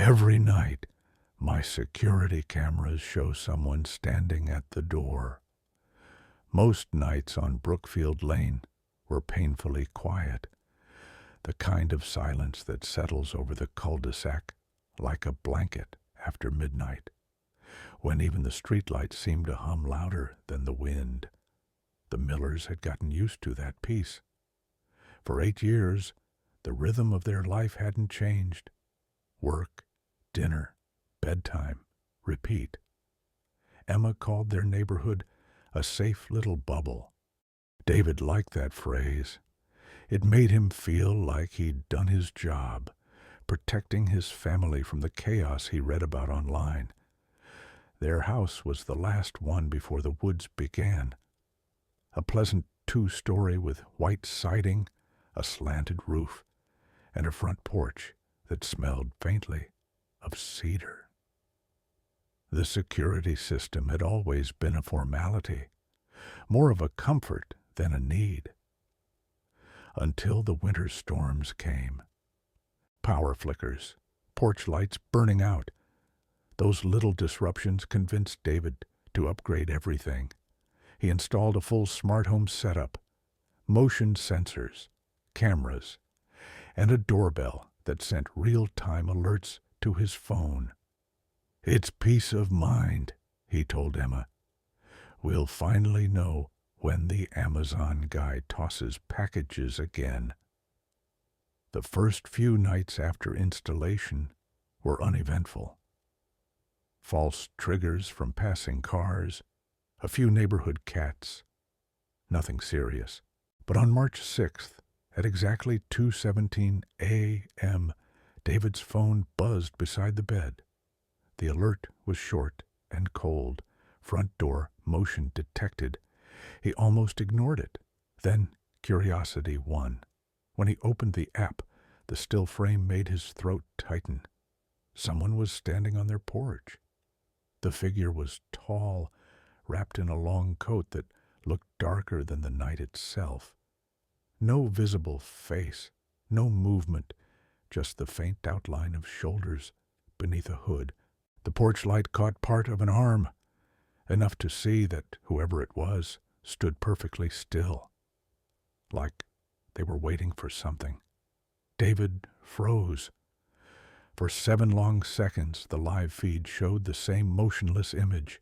Every night, my security cameras show someone standing at the door. Most nights on Brookfield Lane were painfully quiet, the kind of silence that settles over the cul-de-sac like a blanket after midnight, when even the streetlights seemed to hum louder than the wind. The Millers had gotten used to that peace. For 8 years, the rhythm of their life hadn't changed. Work, dinner, bedtime, repeat. Emma called their neighborhood a safe little bubble. David liked that phrase. It made him feel like he'd done his job, protecting his family from the chaos he read about online. Their house was the last one before the woods began. A pleasant 2-story with white siding, a slanted roof, and a front porch that smelled faintly of cedar. The security system had always been a formality, more of a comfort than a need. Until the winter storms came. Power flickers, porch lights burning out. Those little disruptions convinced David to upgrade everything. He installed a full smart home setup, motion sensors, cameras, and a doorbell that sent real-time alerts to his phone. "It's peace of mind," he told Emma. "We'll finally know when the Amazon guy tosses packages again." The first few nights after installation were uneventful. False triggers from passing cars, a few neighborhood cats. Nothing serious. But on March 6th, at exactly 2:17 a.m., David's phone buzzed beside the bed. The alert was short and cold. Front door motion detected. He almost ignored it. Then curiosity won. When he opened the app, the still frame made his throat tighten. Someone was standing on their porch. The figure was tall, wrapped in a long coat that looked darker than the night itself. No visible face, no movement, just the faint outline of shoulders beneath a hood. The porch light caught part of an arm, enough to see that whoever it was stood perfectly still, like they were waiting for something. David froze. For 7 long seconds, the live feed showed the same motionless image.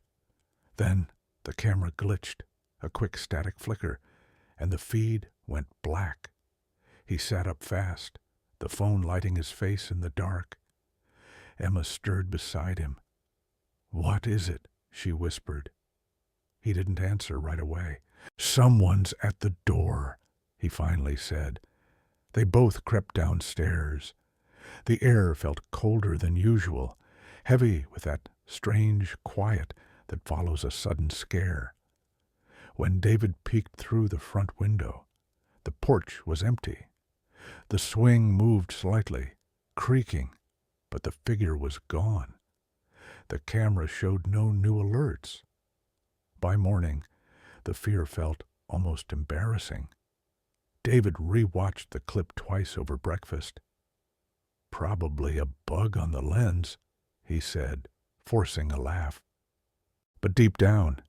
Then the camera glitched, a quick static flicker, and the feed went black. He sat up fast, the phone lighting his face in the dark. Emma stirred beside him. "What is it?" she whispered. He didn't answer right away. "Someone's at the door," he finally said. They both crept downstairs. The air felt colder than usual, heavy with that strange quiet that follows a sudden scare. When David peeked through the front window, the porch was empty. The swing moved slightly, creaking, but the figure was gone. The camera showed no new alerts. By morning, the fear felt almost embarrassing. David rewatched the clip twice over breakfast. "Probably a bug on the lens," he said, forcing a laugh. But deep down,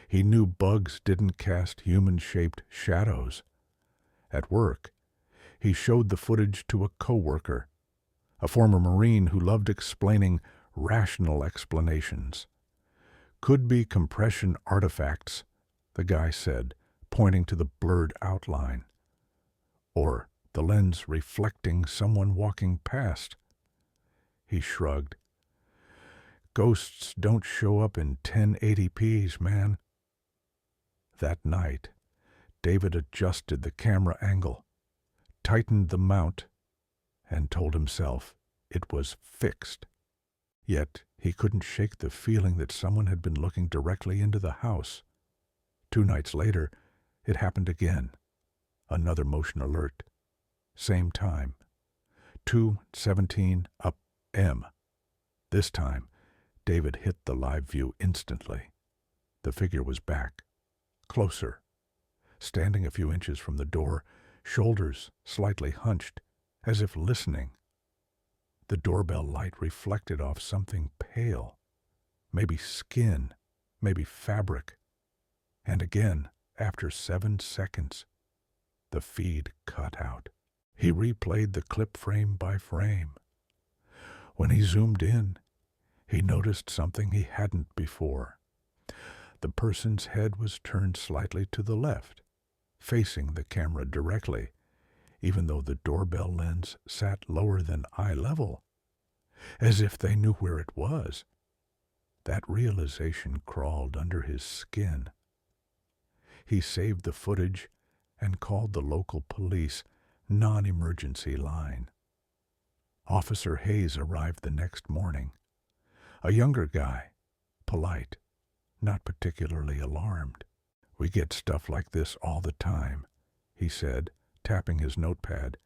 he knew bugs didn't cast human-shaped shadows. At work, he showed the footage to a coworker, a former Marine who loved explaining rational explanations. "Could be compression artifacts," the guy said, pointing to the blurred outline. "Or the lens reflecting someone walking past." He shrugged. "Ghosts don't show up in 1080p's, man." That night, David adjusted the camera angle, tightened the mount, and told himself it was fixed. Yet he couldn't shake the feeling that someone had been looking directly into the house. 2 nights later, it happened again. Another motion alert. Same time. 2:17 up M. This time, David hit the live view instantly. The figure was back. Closer. Standing a few inches from the door, shoulders slightly hunched, as if listening. The doorbell light reflected off something pale, maybe skin, maybe fabric. And again, after 7 seconds, the feed cut out. He replayed the clip frame by frame. When he zoomed in, he noticed something he hadn't before. The person's head was turned slightly to the left, facing the camera directly, even though the doorbell lens sat lower than eye level, as if they knew where it was. That realization crawled under his skin. He saved the footage and called the local police non-emergency line. Officer Hayes arrived the next morning. A younger guy, polite, not particularly alarmed. "We get stuff like this all the time," he said, tapping his notepad.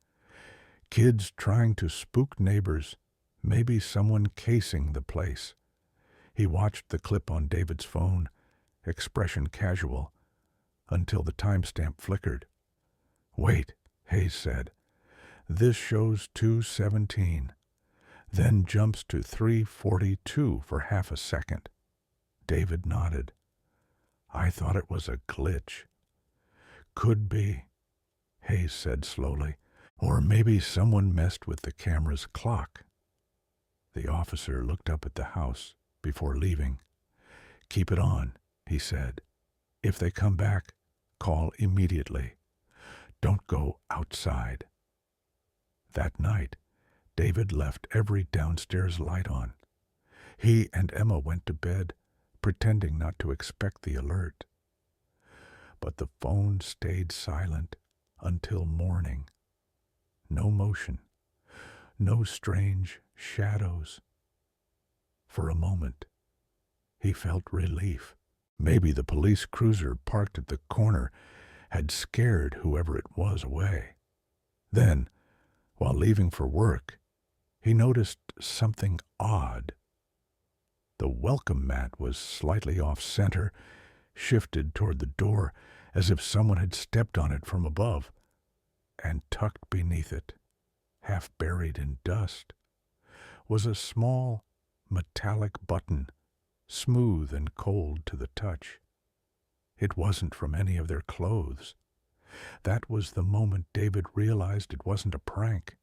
"Kids trying to spook neighbors, maybe someone casing the place." He watched the clip on David's phone, expression casual, until the timestamp flickered. "Wait," Hayes said. "This shows 2:17, then jumps to 3:42 for half a second." David nodded. "I thought it was a glitch." "Could be," Hayes said slowly. "Or maybe someone messed with the camera's clock." The officer looked up at the house before leaving. "Keep it on," he said. "If they come back, call immediately. Don't go outside." That night, David left every downstairs light on. He and Emma went to bed, pretending not to expect the alert. But the phone stayed silent until morning. No motion, no strange shadows. For a moment, he felt relief. Maybe the police cruiser parked at the corner had scared whoever it was away. Then, while leaving for work, he noticed something odd. The welcome mat was slightly off-center, shifted toward the door as if someone had stepped on it from above, and tucked beneath it, half buried in dust, was a small metallic button, smooth and cold to the touch. It wasn't from any of their clothes. That was the moment David realized it wasn't a prank.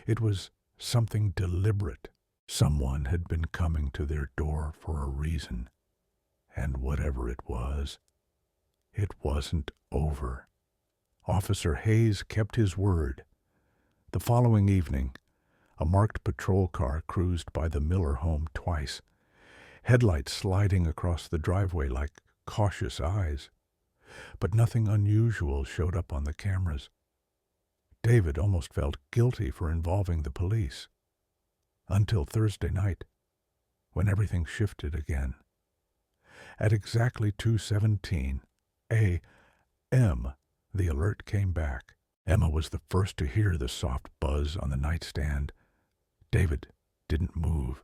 It was something deliberate. Someone had been coming to their door for a reason. And whatever it was, it wasn't over. Officer Hayes kept his word. The following evening, a marked patrol car cruised by the Miller home twice, headlights sliding across the driveway like cautious eyes. But nothing unusual showed up on the cameras. David almost felt guilty for involving the police. Until Thursday night, when everything shifted again. At exactly 2:17 a.m., the alert came back. Emma was the first to hear the soft buzz on the nightstand. David didn't move.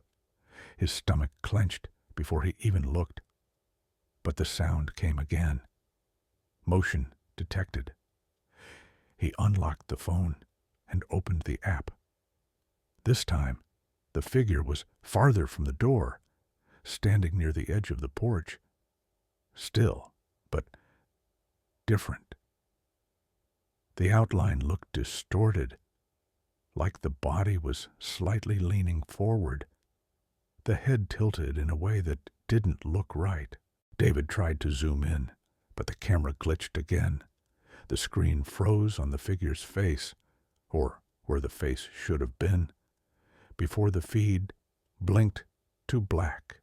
His stomach clenched before he even looked. But the sound came again. Motion detected. He unlocked the phone and opened the app. This time, the figure was farther from the door, standing near the edge of the porch. Still, but different. The outline looked distorted, like the body was slightly leaning forward. The head tilted in a way that didn't look right. David tried to zoom in, but the camera glitched again. The screen froze on the figure's face, or where the face should have been, before the feed blinked to black.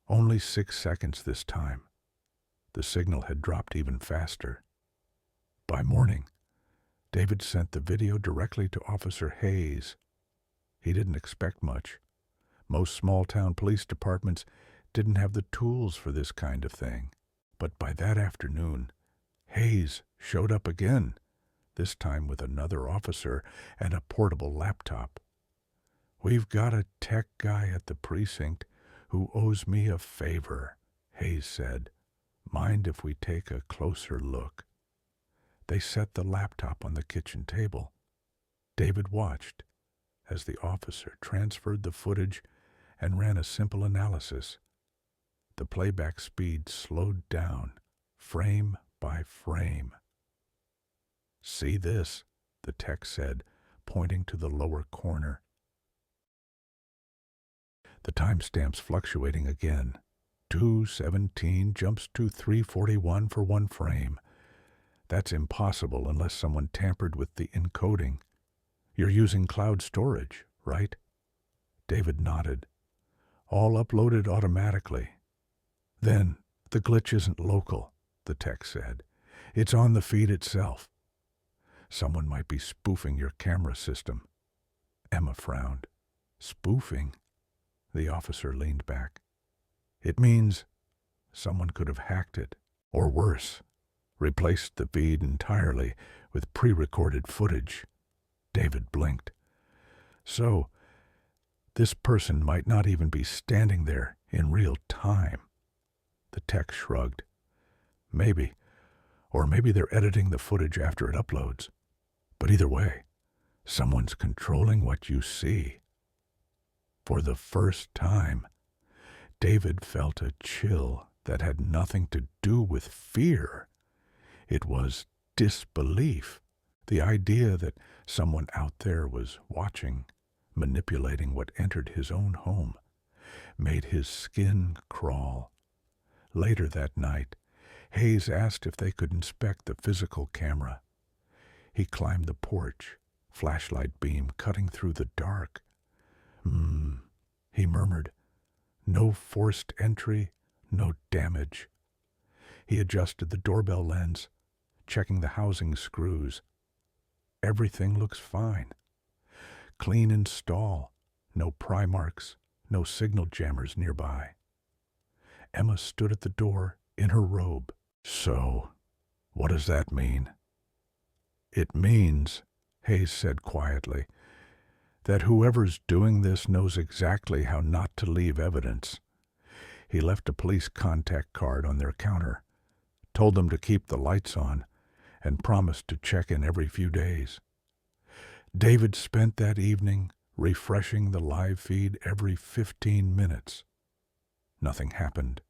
Only 6 seconds this time. The signal had dropped even faster. By morning, David sent the video directly to Officer Hayes. He didn't expect much. Most small-town police departments didn't have the tools for this kind of thing. But by that afternoon, Hayes showed up again, this time with another officer and a portable laptop. "We've got a tech guy at the precinct who owes me a favor," Hayes said. "Mind if we take a closer look?" They set the laptop on the kitchen table. David watched as the officer transferred the footage and ran a simple analysis. The playback speed slowed down, frame by frame. "See this," the tech said, pointing to the lower corner. The timestamp's fluctuating again. 2:17 jumps to 3:41 for one frame. That's impossible unless someone tampered with the encoding. You're using cloud storage, right? David nodded. All uploaded automatically. Then, the glitch isn't local, the tech said. It's on the feed itself. Someone might be spoofing your camera system. Emma frowned. Spoofing? The officer leaned back. It means someone could have hacked it, or worse, replaced the feed entirely with pre-recorded footage. David blinked. So, this person might not even be standing there in real time. The tech shrugged. Maybe. Or maybe they're editing the footage after it uploads. But either way, someone's controlling what you see. For the first time, David felt a chill that had nothing to do with fear. It was disbelief, the idea that someone out there was watching, manipulating what entered his own home, made his skin crawl. Later that night, Hayes asked if they could inspect the physical camera. He climbed the porch, flashlight beam cutting through the dark. He murmured. No forced entry, no damage. He adjusted the doorbell lens, checking the housing screws. Everything looks fine. Clean install, no pry marks, no signal jammers nearby. Emma stood at the door in her robe. So, what does that mean? It means, Hayes said quietly, that whoever's doing this knows exactly how not to leave evidence. He left a police contact card on their counter, told them to keep the lights on, and promised to check in every few days. David spent that evening refreshing the live feed every 15 minutes. Nothing happened.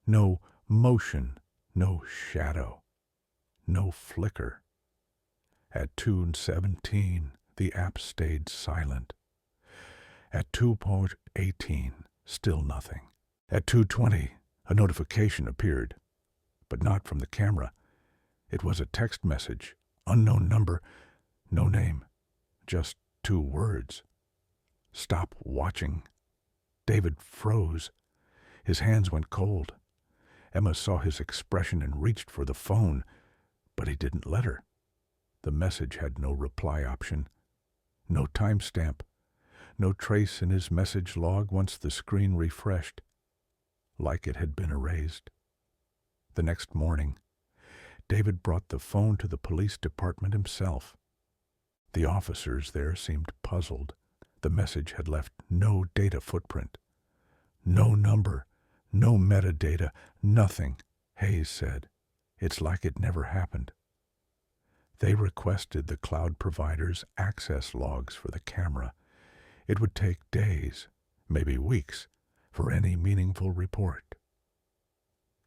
No motion, no shadow, no flicker. At 2:17, the app stayed silent. At 2:18, still nothing. At 2:20, a notification appeared, but not from the camera. It was a text message, unknown number, no name, just 2 words. Stop watching. David froze. His hands went cold. Emma saw his expression and reached for the phone, but he didn't let her. The message had no reply option, no timestamp, no trace in his message log once the screen refreshed, like it had been erased. The next morning, David brought the phone to the police department himself. The officers there seemed puzzled. The message had left no data footprint. No number, no metadata, nothing, Hayes said. It's like it never happened. They requested the cloud provider's access logs for the camera. It would take days, maybe weeks, for any meaningful report.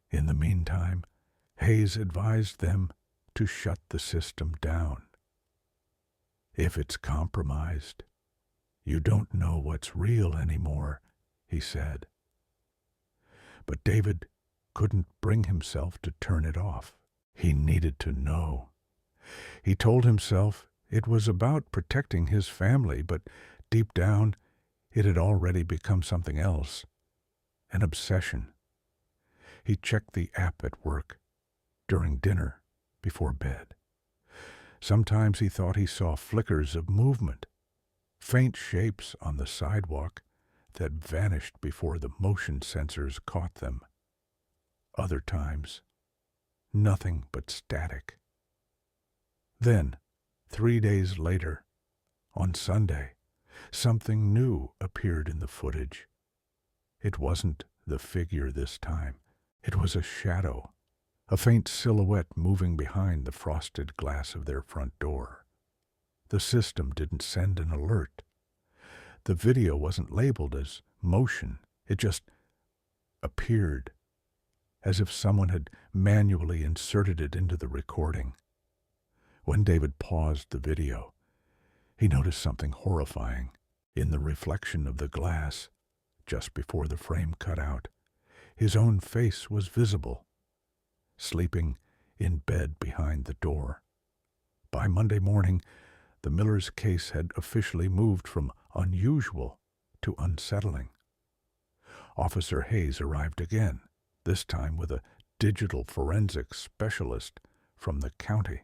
In the meantime, Hayes advised them to shut the system down. If it's compromised, you don't know what's real anymore, he said. But David couldn't bring himself to turn it off. He needed to know. He told himself it was about protecting his family, but deep down it had already become something else, an obsession. He checked the app at work, during dinner, before bed. Sometimes he thought he saw flickers of movement, faint shapes on the sidewalk that vanished before the motion sensors caught them. Other times, nothing but static. Then, 3 days later, on Sunday, something new appeared in the footage. It wasn't the figure this time. It was a shadow, a faint silhouette moving behind the frosted glass of their front door. The system didn't send an alert. The video wasn't labeled as motion. It just appeared, as if someone had manually inserted it into the recording. When David paused the video, he noticed something horrifying. In the reflection of the glass, just before the frame cut out, his own face was visible, sleeping in bed behind the door. By Monday morning, the Miller's case had officially moved from unusual to unsettling. Officer Hayes arrived again, this time with a digital forensics specialist from the county.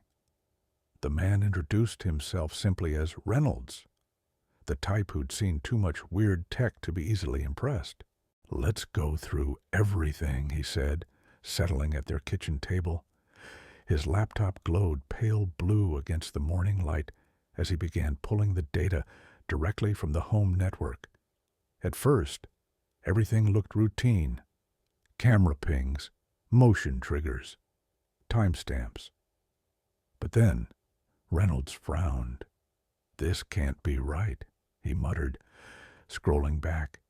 The man introduced himself simply as Reynolds, the type who'd seen too much weird tech to be easily impressed. "Let's go through everything," he said, settling at their kitchen table. His laptop glowed pale blue against the morning light as he began pulling the data directly from the home network. At first, everything looked routine. Camera pings, motion triggers, timestamps. But then, Reynolds frowned. "This can't be right," he muttered, scrolling back.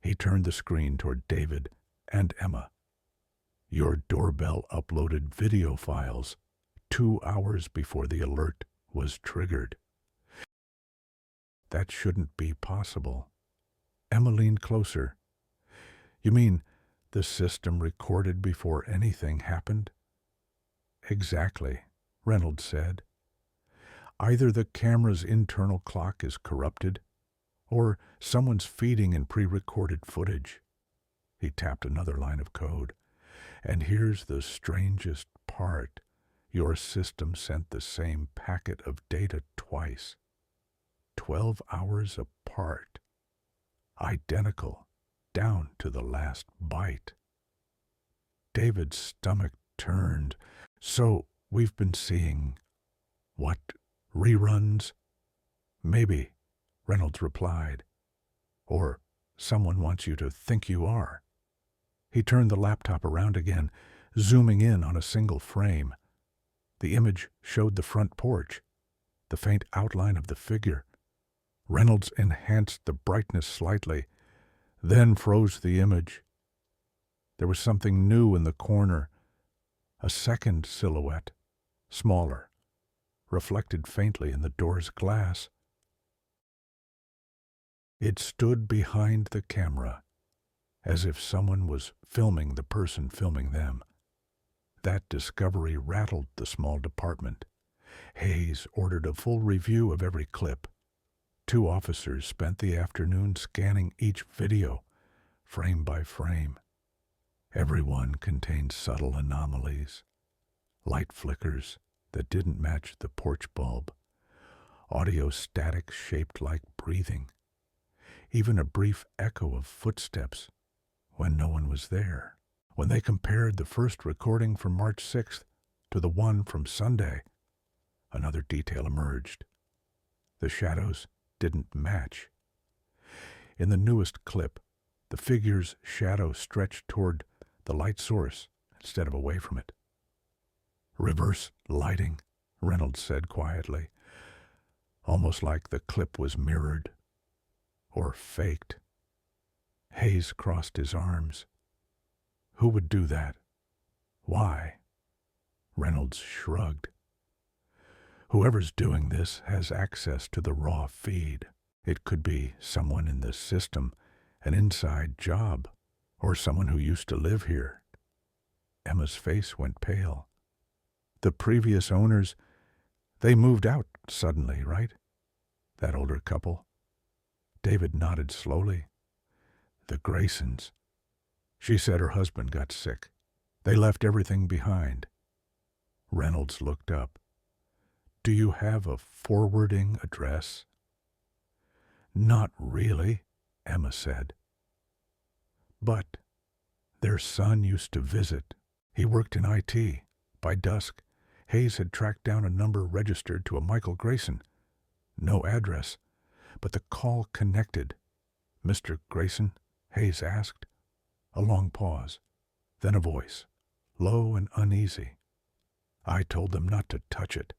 He turned the screen toward David and Emma. "Your doorbell uploaded video files 2 hours before the alert was triggered." "That shouldn't be possible." Emma leaned closer. "You mean the system recorded before anything happened?" "Exactly," Reynolds said. "Either the camera's internal clock is corrupted, or someone's feeding in pre-recorded footage." He tapped another line of code. "And here's the strangest part. Your system sent the same packet of data twice. 12 hours apart. Identical, down to the last byte." David's stomach turned. "So we've been seeing, what, reruns?" "Maybe," Reynolds replied. "Or someone wants you to think you are." He turned the laptop around again, zooming in on a single frame. The image showed the front porch, the faint outline of the figure. Reynolds enhanced the brightness slightly, then froze the image. There was something new in the corner, a second silhouette, smaller, reflected faintly in the door's glass. It stood behind the camera, as if someone was filming the person filming them. That discovery rattled the small department. Hayes ordered a full review of every clip. 2 officers spent the afternoon scanning each video, frame by frame. Every one contained subtle anomalies. Light flickers that didn't match the porch bulb. Audio static shaped like breathing. Even a brief echo of footsteps when no one was there. When they compared the first recording from March 6th to the one from Sunday, another detail emerged. The shadows didn't match. In the newest clip, the figure's shadow stretched toward the light source instead of away from it. "Reverse lighting," Reynolds said quietly, almost like the clip was mirrored or faked. Hayes crossed his arms. "Who would do that? Why?" Reynolds shrugged. "Whoever's doing this has access to the raw feed. It could be someone in the system, an inside job, or someone who used to live here." Emma's face went pale. "The previous owners, they moved out suddenly, right? That older couple?" David nodded slowly. "The Graysons. She said her husband got sick. They left everything behind." Reynolds looked up. "Do you have a forwarding address?" "Not really," Emma said. "But their son used to visit. He worked in IT. By dusk, Hayes had tracked down a number registered to a Michael Grayson. No address, but the call connected. 'Mr. Grayson?' Hayes asked. A long pause, then a voice, low and uneasy. I told them not to touch it."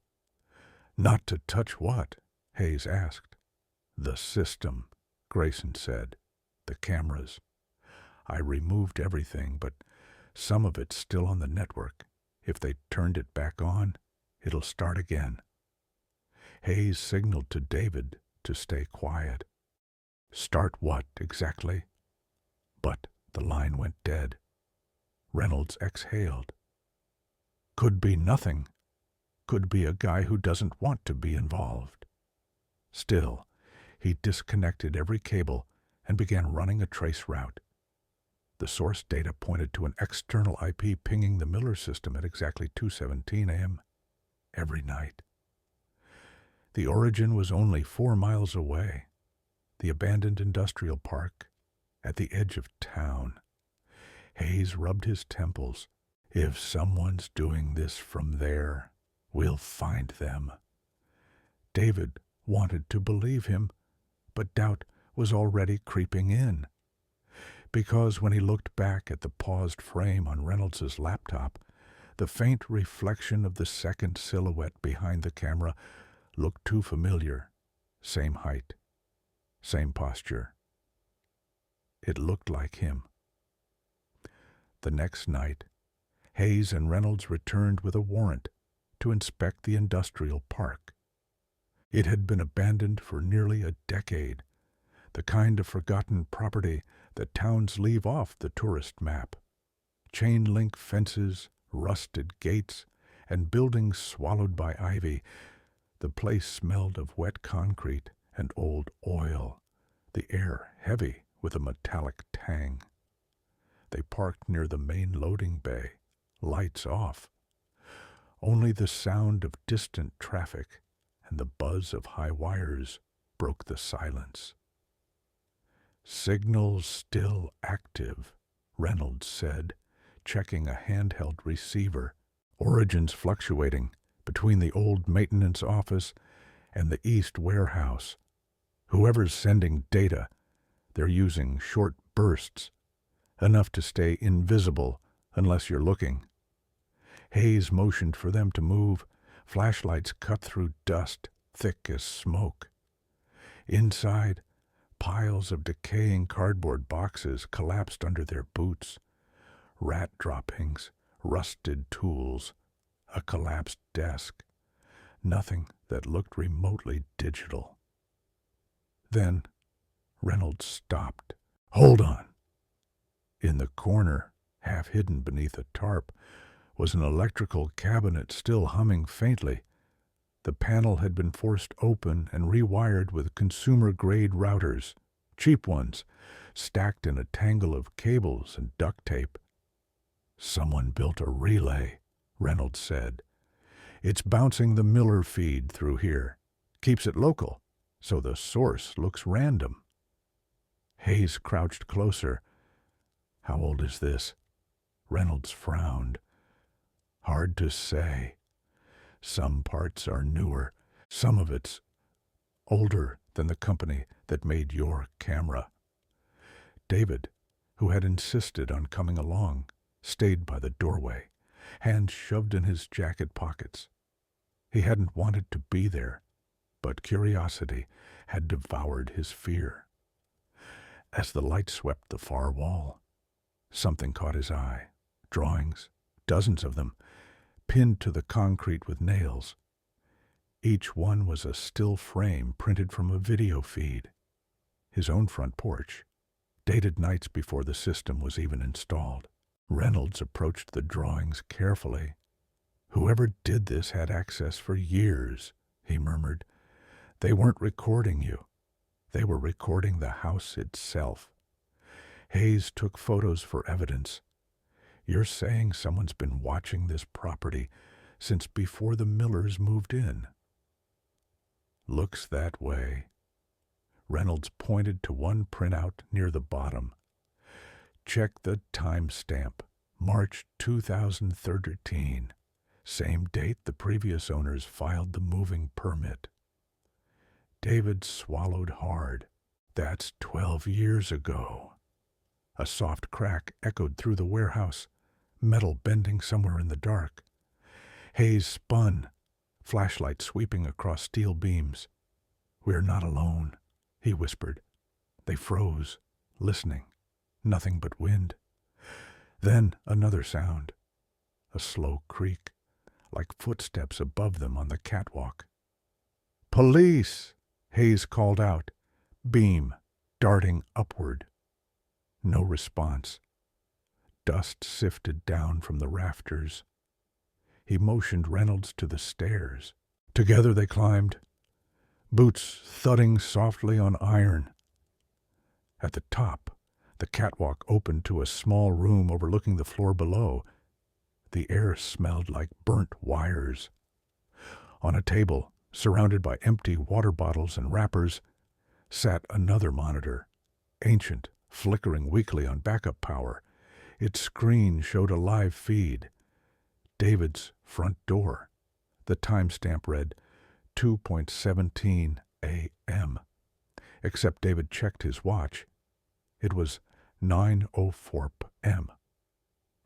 "Not to touch what?" Hayes asked. "The system," Grayson said. "The cameras. I removed everything, but some of it's still on the network. If they turned it back on, it'll start again." Hayes signaled to David to stay quiet. "Start what, exactly?" But the line went dead. Reynolds exhaled. Could be nothing. Could be a guy who doesn't want to be involved. Still, he disconnected every cable and began running a trace route. The source data pointed to an external IP pinging the Miller system at exactly 2:17 a.m. every night. The origin was only 4 miles away, the abandoned industrial park at the edge of town. Hayes rubbed his temples. If someone's doing this from there, we'll find them. David wanted to believe him, but doubt was already creeping in. Because when he looked back at the paused frame on Reynolds's laptop, the faint reflection of the second silhouette behind the camera looked too familiar. Same height, same posture. It looked like him. The next night, Hayes and Reynolds returned with a warrant to inspect the industrial park. It had been abandoned for nearly a decade, the kind of forgotten property that towns leave off the tourist map. Chain-link fences, rusted gates, and buildings swallowed by ivy. The place smelled of wet concrete and old oil, the air heavy with a metallic tang. They parked near the main loading bay, lights off. Only the sound of distant traffic and the buzz of high wires broke the silence. "Signals still active," Reynolds said, checking a handheld receiver, origins fluctuating between the old maintenance office and the east warehouse. Whoever's sending data, they're using short bursts, enough to stay invisible unless you're looking. Hayes motioned for them to move. Flashlights cut through dust, thick as smoke. Inside, piles of decaying cardboard boxes collapsed under their boots. Rat droppings, rusted tools, a collapsed desk. Nothing that looked remotely digital. Then Reynolds stopped. "Hold on." In the corner, half hidden beneath a tarp, was an electrical cabinet still humming faintly. The panel had been forced open and rewired with consumer-grade routers, cheap ones, stacked in a tangle of cables and duct tape. "Someone built a relay," Reynolds said. "It's bouncing the Miller feed through here. Keeps it local, so the source looks random." Hayes crouched closer. "How old is this?" Reynolds frowned. "Hard to say. Some parts are newer. Some of it's older than the company that made your camera." David, who had insisted on coming along, stayed by the doorway, hands shoved in his jacket pockets. He hadn't wanted to be there, but curiosity had devoured his fear. As the light swept the far wall, something caught his eye. Drawings, dozens of them, pinned to the concrete with nails. Each one was a still frame printed from a video feed. His own front porch, dated nights before the system was even installed. Reynolds approached the drawings carefully. "Whoever did this had access for years," he murmured. "They weren't recording you. They were recording the house itself." Hayes took photos for evidence. "You're saying someone's been watching this property since before the Millers moved in?" "Looks that way." Reynolds pointed to one printout near the bottom. "Check the timestamp, March 2013. Same date the previous owners filed the moving permit." David swallowed hard. "That's 12 years ago." A soft crack echoed through the warehouse, metal bending somewhere in the dark. Hayes spun, flashlight sweeping across steel beams. "We're not alone," he whispered. They froze, listening. Nothing but wind. Then another sound. A slow creak, like footsteps above them on the catwalk. "Police!" Hayes called out, beam darting upward. No response. Dust sifted down from the rafters. He motioned Reynolds to the stairs. Together they climbed, boots thudding softly on iron. At the top, the catwalk opened to a small room overlooking the floor below. The air smelled like burnt wires. On a table, surrounded by empty water bottles and wrappers, sat another monitor, ancient, flickering weakly on backup power. Its screen showed a live feed. David's front door. The timestamp read 2:17 a.m. Except David checked his watch. It was 9:04 p.m.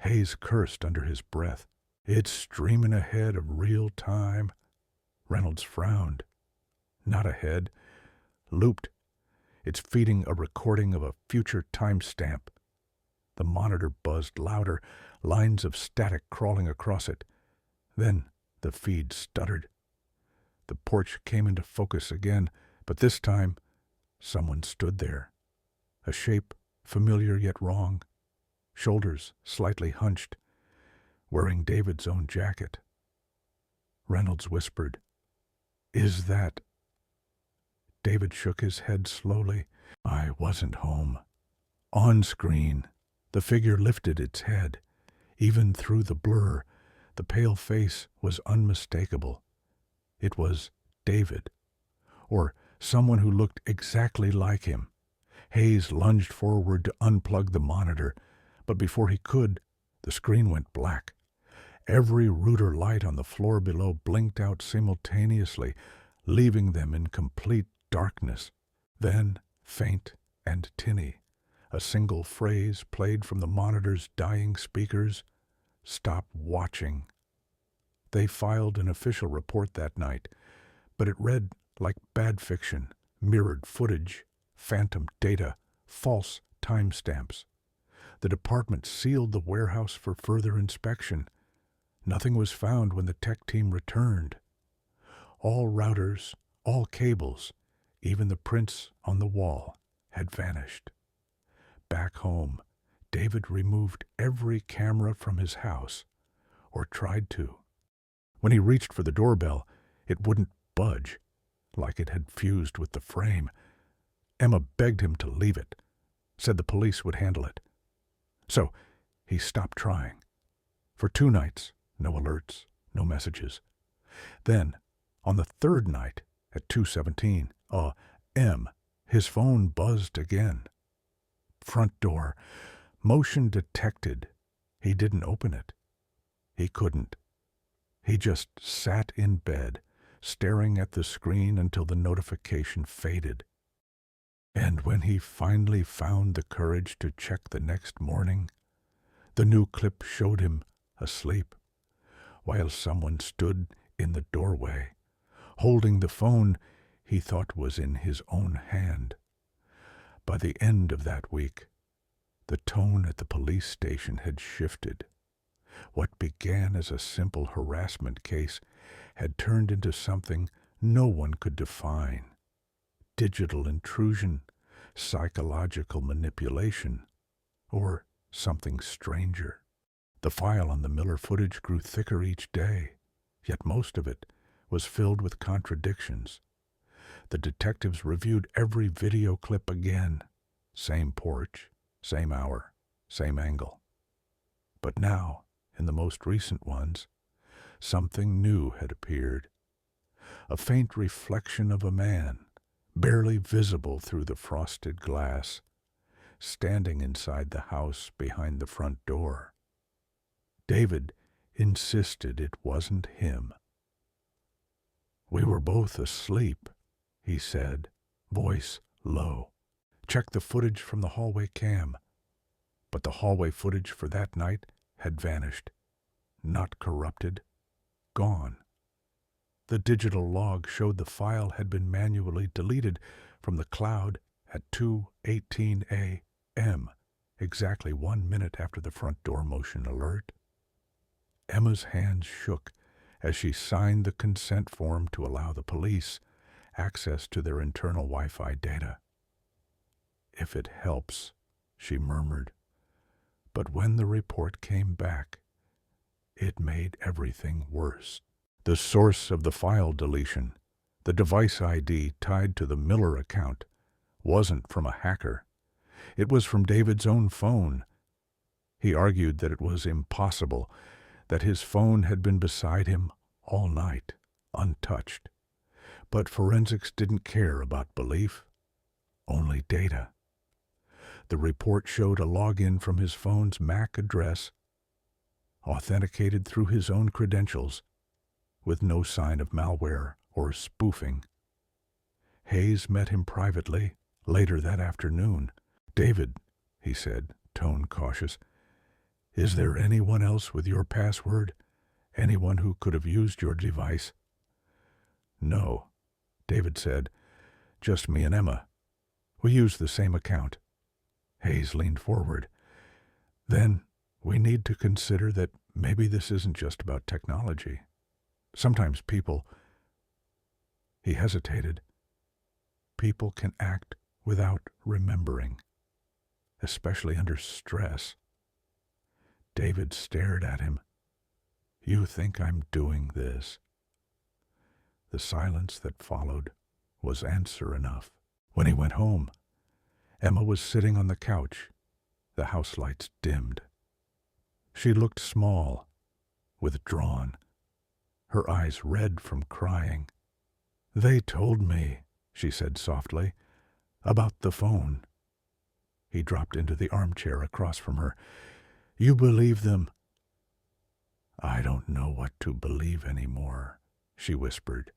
Hayes cursed under his breath. "It's streaming ahead of real time." Reynolds frowned. "Not ahead. Looped. It's feeding a recording of a future timestamp." The monitor buzzed louder, lines of static crawling across it. Then the feed stuttered. The porch came into focus again, but this time someone stood there. A shape familiar yet wrong, shoulders slightly hunched, wearing David's own jacket. Reynolds whispered, "Is that—" David shook his head slowly. "I wasn't home." On screen, the figure lifted its head. Even through the blur, the pale face was unmistakable. It was David, or someone who looked exactly like him. Hayes lunged forward to unplug the monitor, but before he could, the screen went black. Every router light on the floor below blinked out simultaneously, leaving them in complete darkness. Then, faint and tinny, a single phrase played from the monitor's dying speakers: "Stop watching." They filed an official report that night, but it read like bad fiction, mirrored footage, phantom data, false timestamps. The department sealed the warehouse for further inspection. Nothing was found when the tech team returned. All routers, all cables, even the prints on the wall, had vanished. Back home, David removed every camera from his house, or tried to. When he reached for the doorbell, it wouldn't budge, like it had fused with the frame. Emma begged him to leave it, said the police would handle it. So he stopped trying. For 2 nights, no alerts, no messages. Then, on the 3rd night, at 2:17 a.m., his phone buzzed again. Front door. Motion detected. He didn't open it. He couldn't. He just sat in bed, staring at the screen until the notification faded. And when he finally found the courage to check the next morning, the new clip showed him asleep, while someone stood in the doorway, holding the phone he thought was in his own hand. By the end of that week, the tone at the police station had shifted. What began as a simple harassment case had turned into something no one could define. Digital intrusion, psychological manipulation, or something stranger. The file on the Miller footage grew thicker each day, yet most of it was filled with contradictions. The detectives reviewed every video clip again. Same porch, same hour, same angle. But now, in the most recent ones, something new had appeared. A faint reflection of a man, barely visible through the frosted glass, standing inside the house behind the front door. David insisted it wasn't him. "We were both asleep," he said, voice low. "Check the footage from the hallway cam." But the hallway footage for that night had vanished. Not corrupted. Gone. The digital log showed the file had been manually deleted from the cloud At 2:18 a.m., exactly 1 minute after the front door motion alert, Emma's hands shook as she signed the consent form to allow the police access to their internal Wi-Fi data. "If it helps," she murmured. But when the report came back, it made everything worse. The source of the file deletion, the device ID tied to the Miller account, wasn't from a hacker. It was from David's own phone. He argued that it was impossible, that his phone had been beside him all night, untouched. But forensics didn't care about belief, only data. The report showed a login from his phone's MAC address, authenticated through his own credentials, with no sign of malware or spoofing. Hayes met him privately later that afternoon. "David," he said, tone cautious, "is there anyone else with your password? Anyone who could have used your device?" "No," David said, "just me and Emma. We use the same account." Hayes leaned forward. "Then we need to consider that maybe this isn't just about technology. Sometimes people—" He hesitated. "People can act without remembering, especially under stress." David stared at him. "You think I'm doing this?" The silence that followed was answer enough. When he went home, Emma was sitting on the couch, the house lights dimmed. She looked small, withdrawn, her eyes red from crying. "They told me," she said softly, "about the phone." He dropped into the armchair across from her. "You believe them?" "I don't know what to believe anymore," she whispered.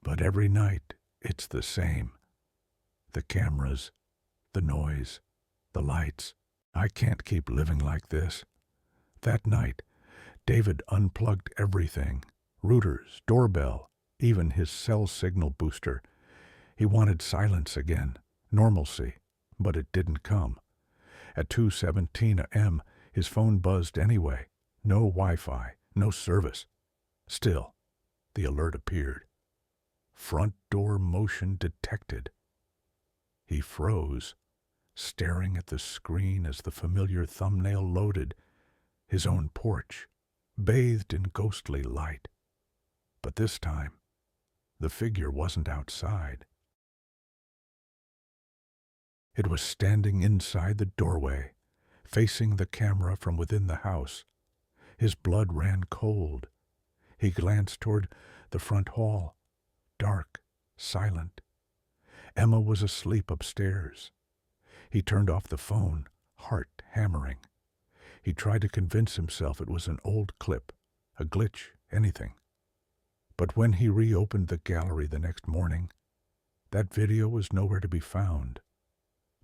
"But every night it's the same. The cameras, the noise, the lights. I can't keep living like this." That night, David unplugged everything, routers, doorbell, even his cell signal booster. He wanted silence again, normalcy, but it didn't come. At 2:17 a.m., his phone buzzed anyway. No Wi-Fi, no service. Still, the alert appeared. "Front door motion detected." He froze, staring at the screen as the familiar thumbnail loaded. His own porch, bathed in ghostly light. But this time, the figure wasn't outside. It was standing inside the doorway, facing the camera from within the house. His blood ran cold. He glanced toward the front hall, dark, silent. Emma was asleep upstairs. He turned off the phone, heart hammering. He tried to convince himself it was an old clip, a glitch, anything. But when he reopened the gallery the next morning, that video was nowhere to be found.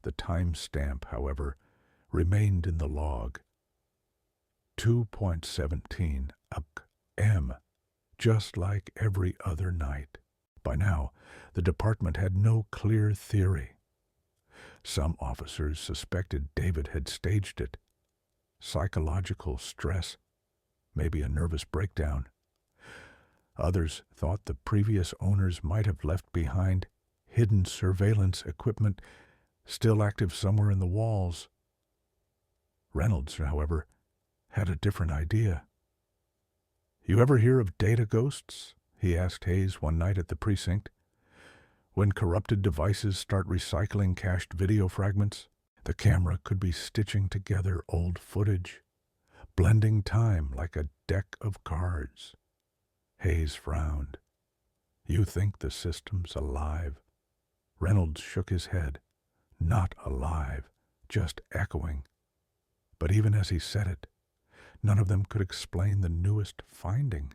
The timestamp, however, remained in the log. 2:17 a.m., just like every other night. By now, the department had no clear theory. Some officers suspected David had staged it. Psychological stress, maybe a nervous breakdown. Others thought the previous owners might have left behind hidden surveillance equipment still active somewhere in the walls. Reynolds, however, had a different idea. "You ever hear of data ghosts?" he asked Hayes one night at the precinct. "When corrupted devices start recycling cached video fragments, the camera could be stitching together old footage, blending time like a deck of cards." Hayes frowned. "You think the system's alive?" Reynolds shook his head. "Not alive, just echoing." But even as he said it, none of them could explain the newest finding.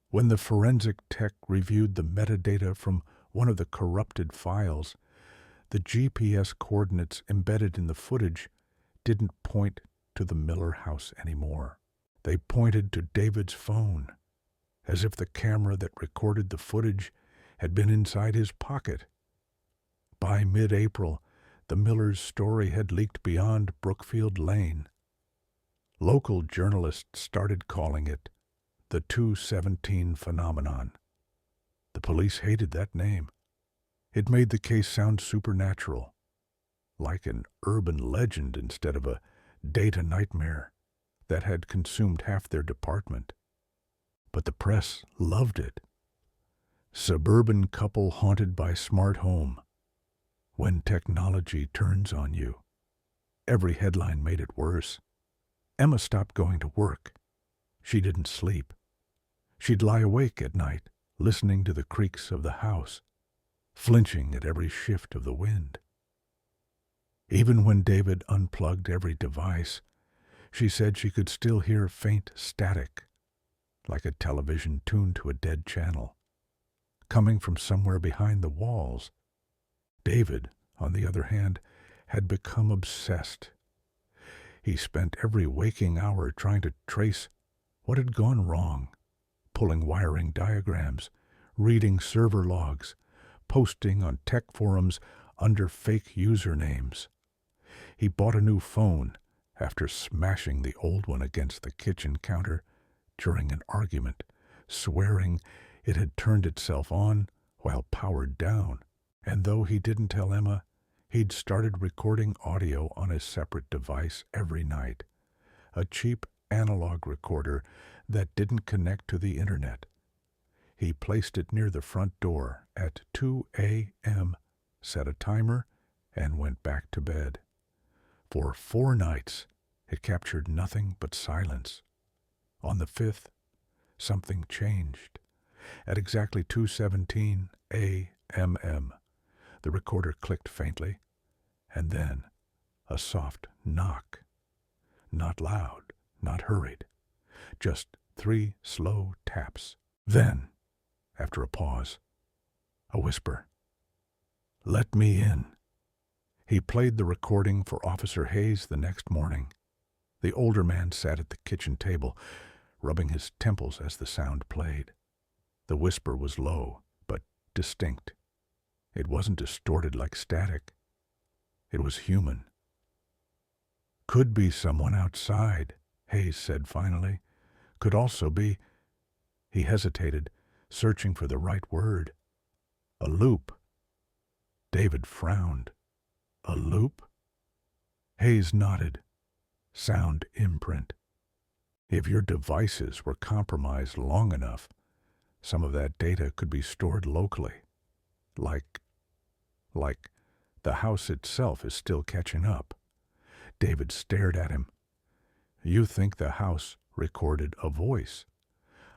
When the forensic tech reviewed the metadata from one of the corrupted files, the GPS coordinates embedded in the footage didn't point to the Miller house anymore. They pointed to David's phone, as if the camera that recorded the footage had been inside his pocket. By mid-April, the Millers' story had leaked beyond Brookfield Lane. Local journalists started calling it the 217 phenomenon. The police hated that name. It made the case sound supernatural, like an urban legend instead of a data nightmare that had consumed half their department. But the press loved it. Suburban couple haunted by smart home. When technology turns on you. Every headline made it worse. Emma stopped going to work. She didn't sleep. She'd lie awake at night, listening to the creaks of the house, flinching at every shift of the wind. Even when David unplugged every device, she said she could still hear faint static, like a television tuned to a dead channel, coming from somewhere behind the walls. David, on the other hand, had become obsessed. He spent every waking hour trying to trace what had gone wrong, pulling wiring diagrams, reading server logs, posting on tech forums under fake usernames. He bought a new phone after smashing the old one against the kitchen counter during an argument, swearing it had turned itself on while powered down. And though he didn't tell Emma, he'd started recording audio on a separate device every night, a cheap analog recorder that didn't connect to the internet. He placed it near the front door at 2 a.m., set a timer, and went back to bed. For 4 nights, it captured nothing but silence. On the 5th, something changed. At exactly 2:17 a.m., the recorder clicked faintly, and then a soft knock. Not loud, not hurried, just 3 slow taps. Then, after a pause, a whisper. "Let me in." He played the recording for Officer Hayes the next morning. The older man sat at the kitchen table, rubbing his temples as the sound played. The whisper was low, but distinct. It wasn't distorted like static. It was human. "Could be someone outside," Hayes said finally. "Could also be—" He hesitated, searching for the right word. "A loop." David frowned. "A loop?" Hayes nodded. "Sound imprint. If your devices were compromised long enough, some of that data could be stored locally. Like the house itself is still catching up." David stared at him. "You think the house recorded a voice.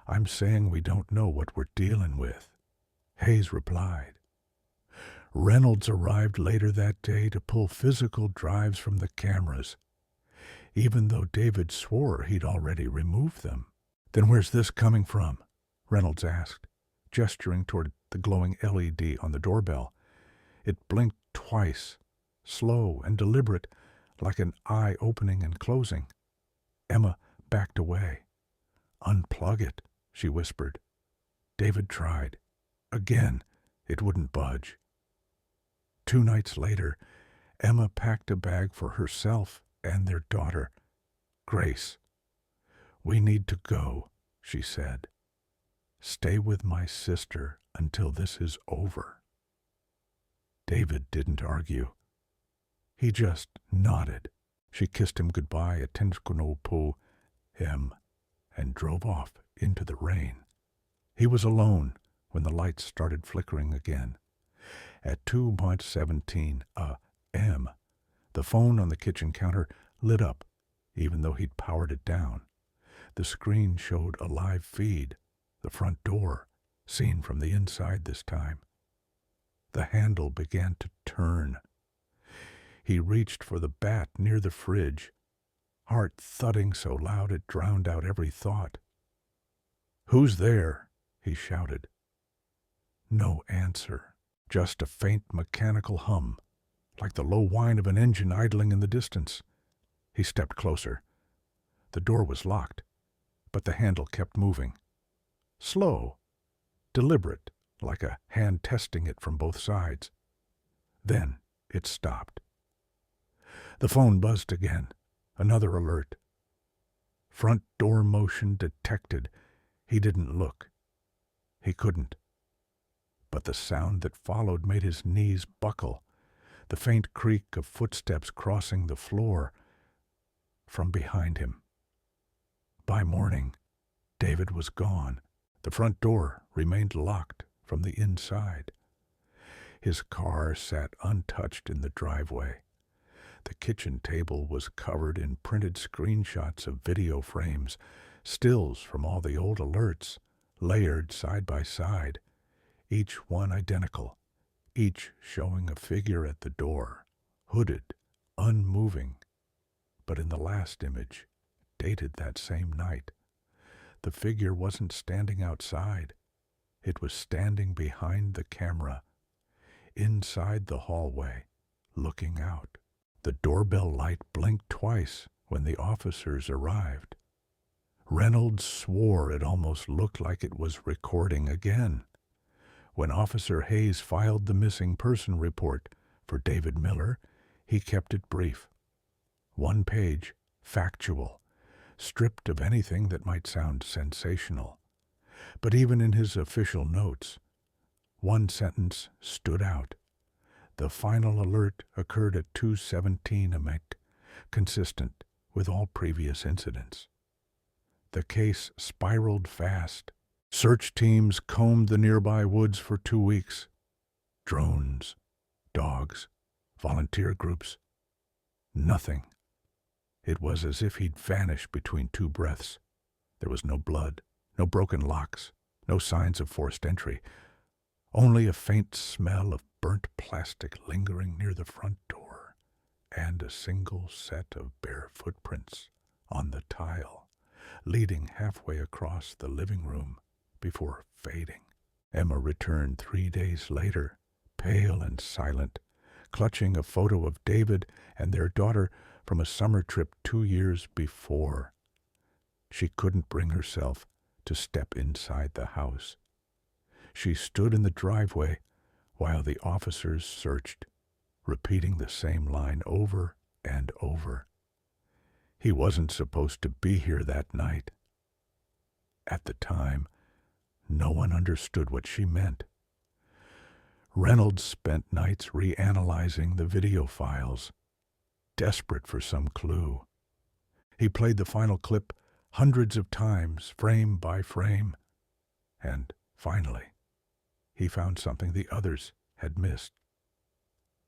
I'm saying we don't know what we're dealing with." Hayes replied. "Reynolds arrived later that day to pull physical drives from the cameras, even though David swore he'd already removed them." "Then where's this coming from?" Reynolds asked, gesturing toward the glowing LED on the doorbell. It blinked twice, slow and deliberate, like an eye opening and closing. Emma backed away. "Unplug it," she whispered. David tried. Again, it wouldn't budge. 2 nights later, Emma packed a bag for herself and their daughter, Grace. "We need to go," she said. "Stay with my sister until this is over." David didn't argue. He just nodded. She kissed him goodbye at Tenskonopo M and drove off into the rain. He was alone when the lights started flickering again. At 2:17 a.m., the phone on the kitchen counter lit up, even though he'd powered it down. The screen showed a live feed, the front door, seen from the inside this time. The handle began to turn. He reached for the bat near the fridge, heart thudding so loud it drowned out every thought. "Who's there?" he shouted. No answer, just a faint mechanical hum, like the low whine of an engine idling in the distance. He stepped closer. The door was locked, but the handle kept moving. Slow, deliberate, like a hand testing it from both sides. Then it stopped. The phone buzzed again. Another alert. Front door motion detected. He didn't look. He couldn't. But the sound that followed made his knees buckle. The faint creak of footsteps crossing the floor from behind him. By morning, David was gone. The front door remained locked from the inside. His car sat untouched in the driveway. The kitchen table was covered in printed screenshots of video frames, stills from all the old alerts, layered side by side, each one identical, each showing a figure at the door, hooded, unmoving. But in the last image, dated that same night, the figure wasn't standing outside. It was standing behind the camera, inside the hallway, looking out. The doorbell light blinked twice when the officers arrived. Reynolds swore it almost looked like it was recording again. When Officer Hayes filed the missing person report for David Miller, he kept it brief. 1 page, factual, stripped of anything that might sound sensational. But even in his official notes, one sentence stood out. The final alert occurred at 2:17 a.m., consistent with all previous incidents. The case spiraled fast. Search teams combed the nearby woods for 2 weeks. Drones, dogs, volunteer groups. Nothing. It was as if he'd vanished between 2 breaths. There was no blood, no broken locks, no signs of forced entry. Only a faint smell of burnt plastic lingering near the front door, and a single set of bare footprints on the tile, leading halfway across the living room before fading. Emma returned 3 days later, pale and silent, clutching a photo of David and their daughter from a summer trip 2 years before. She couldn't bring herself to step inside the house. She stood in the driveway while the officers searched, repeating the same line over and over. He wasn't supposed to be here that night. At the time, no one understood what she meant. Reynolds spent nights reanalyzing the video files, desperate for some clue. He played the final clip hundreds of times, frame by frame, and finally, he found something the others had missed.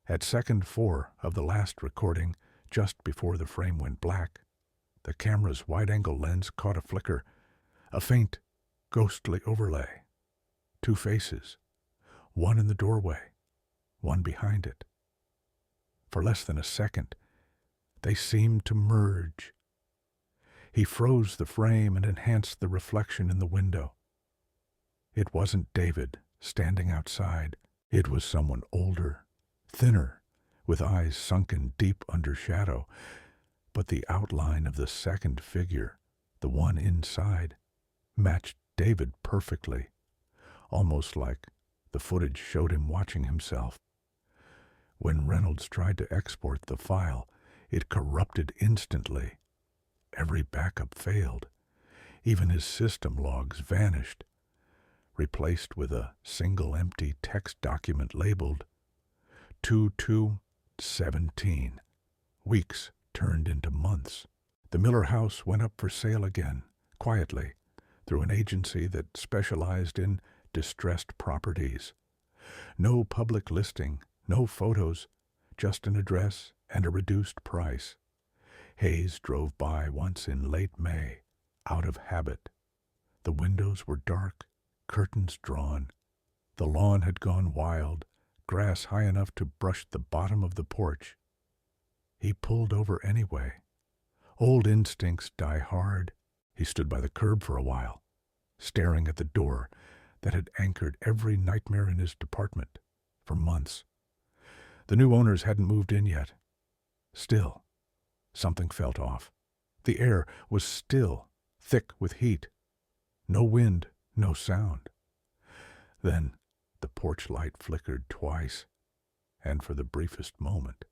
At second 4 of the last recording, just before the frame went black, the camera's wide-angle lens caught a flicker, a faint, ghostly overlay. 2 faces, one in the doorway, one behind it. For less than a second, they seemed to merge. He froze the frame and enhanced the reflection in the window. It wasn't David standing outside. It was someone older, thinner, with eyes sunken deep under shadow. But the outline of the second figure, the one inside, matched David perfectly, almost like the footage showed him watching himself. When Reynolds tried to export the file, it corrupted instantly. Every backup failed. Even his system logs vanished, replaced with a single empty text document labeled 2217. Weeks turned into months. The Miller house went up for sale again, quietly, through an agency that specialized in distressed properties. No public listing, no photos, just an address and a reduced price. Hayes drove by once in late May, out of habit. The windows were dark, curtains drawn. The lawn had gone wild, grass high enough to brush the bottom of the porch. He pulled over anyway. Old instincts die hard. He stood by the curb for a while, staring at the door that had anchored every nightmare in his department for months. The new owners hadn't moved in yet. Still, something felt off. The air was still, thick with heat. No wind, no sound. Then the porch light flickered twice, and for the briefest moment,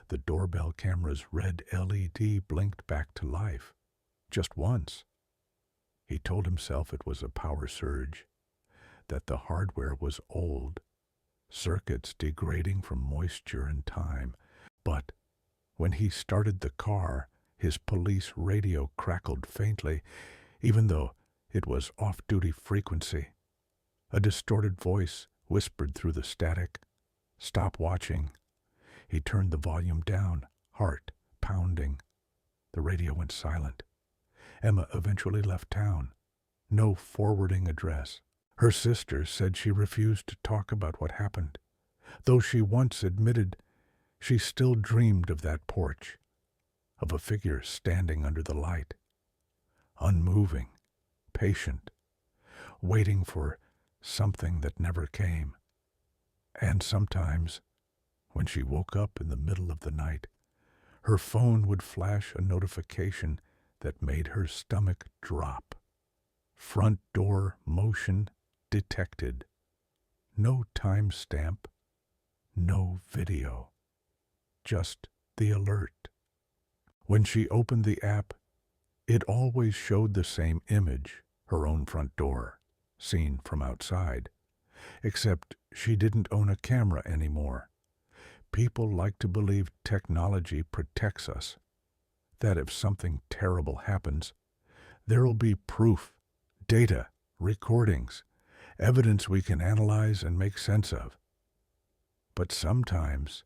the doorbell camera's red LED blinked back to life. Just once. He told himself it was a power surge, that the hardware was old, circuits degrading from moisture and time. But when he started the car, his police radio crackled faintly, even though it was off-duty frequency. A distorted voice whispered through the static, "Stop watching." He turned the volume down, heart pounding. The radio went silent. Emma eventually left town. No forwarding address. Her sister said she refused to talk about what happened, though she once admitted she still dreamed of that porch, of a figure standing under the light, unmoving, patient, waiting for something that never came. And sometimes, when she woke up in the middle of the night, her phone would flash a notification that made her stomach drop. Front door motion detected. No timestamp, no video, just the alert. When she opened the app, it always showed the same image, her own front door, seen from outside, except she didn't own a camera anymore. People like to believe technology protects us, that if something terrible happens, there'll be proof, data, recordings, evidence we can analyze and make sense of. But sometimes,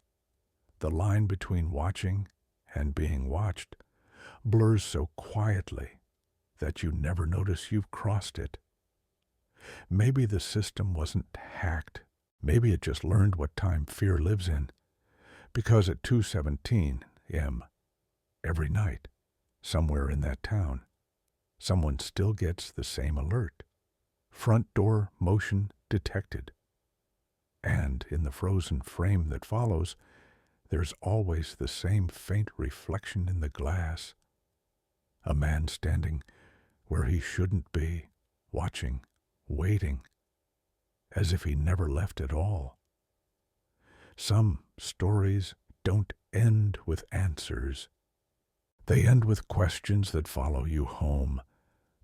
the line between watching and being watched blurs so quietly that you never notice you've crossed it. Maybe the system wasn't hacked. Maybe it just learned what time fear lives in. Because at 2:17 a.m., every night, somewhere in that town, someone still gets the same alert. Front door motion detected. And in the frozen frame that follows, there's always the same faint reflection in the glass. A man standing where he shouldn't be, watching, waiting, as if he never left at all. Some stories don't end with answers. They end with questions that follow you home,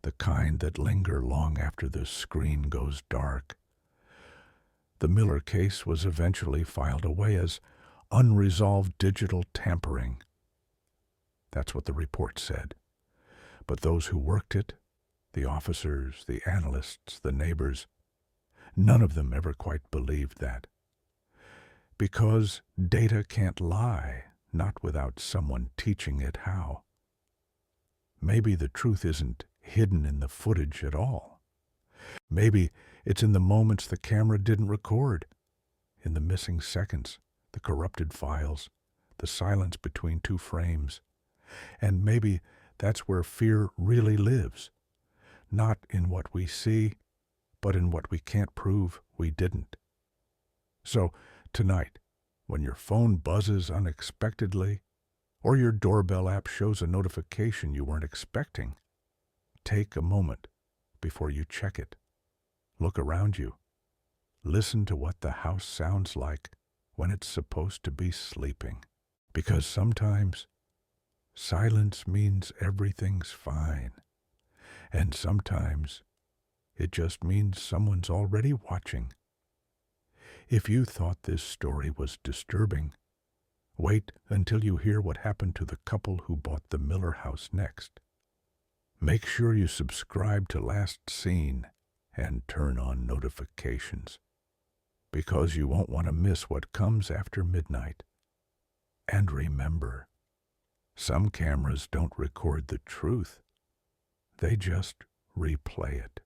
the kind that linger long after the screen goes dark. The Miller case was eventually filed away as unresolved digital tampering. That's what the report said. But those who worked it, the officers, the analysts, the neighbors, none of them ever quite believed that. Because data can't lie, not without someone teaching it how. Maybe the truth isn't hidden in the footage at all. Maybe it's in the moments the camera didn't record, in the missing seconds, the corrupted files, the silence between two frames. And maybe that's where fear really lives, not in what we see, but in what we can't prove we didn't. So, tonight, when your phone buzzes unexpectedly, or your doorbell app shows a notification you weren't expecting, take a moment before you check it. Look around you. Listen to what the house sounds like when it's supposed to be sleeping. Because sometimes silence means everything's fine. And sometimes it just means someone's already watching. If you thought this story was disturbing, wait until you hear what happened to the couple who bought the Miller house next. Make sure you subscribe to Last Seen and turn on notifications, because you won't want to miss what comes after midnight. And remember, some cameras don't record the truth. They just replay it.